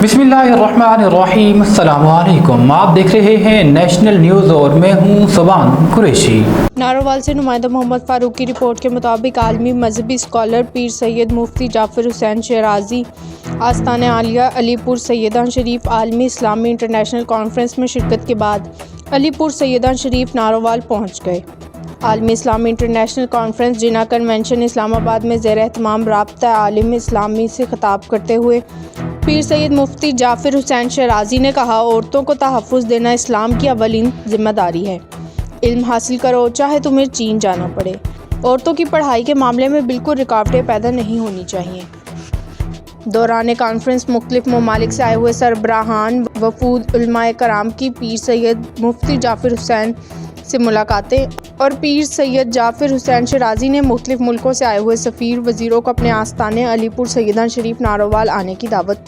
बिस्मिल्लाहिर्रहमानिर्रहीम। अस्सलाम वालेकुम। आप देख रहे हैं नेशनल न्यूज़ और मैं हूं सुबान कुरैशी। नारोवाल से नुमाइंदा मोहम्मद फारूक की रिपोर्ट के मुताबिक आलमी मजहबी स्कॉलर पीर सैयद मुफ्ती जाफर हुसैन शराजी आस्ताने आलिया अलीपुर सैयदान शरीफ आलमी इस्लामी इंटरनेशनल कॉन्फ्रेंस में शिरकत के बाद अलीपुर सैयदान शरीफ नारोवाल पहुँच गए। आलमी इस्लामी इंटरनेशनल कॉन्फ्रेंस जिना कन्वेंशन इस्लामाबाद में ज़ेर एहतमाम राब्ता आलिम इस्लामी से खिताब करते हुए पीर सैयद मुफ्ती जाफर हुसैन शराजी ने कहा, औरतों को तहफ़्फ़ुज़ देना इस्लाम की अवलीन ज़िम्मेदारी है। इल्म हासिल करो चाहे तुम्हें चीन जाना पड़े। औरतों की पढ़ाई के मामले में बिल्कुल रुकावटें पैदा नहीं होनी चाहिए। दौरान कॉन्फ्रेंस मुख्तलिफ ममालिक से आए हुए सरबराहान वफूद उलमाए कराम की पीर सैयद मुफ्ती जाफर हुसैन से मुलाकातें और पीर सैयद जाफर हुसैन शराजी ने मुख्तलिफ मुल्कों से आए हुए सफ़ीर वज़ीरों को अपने आस्ताने अलीपुर सैयदान शरीफ नारोवाल आने की दावत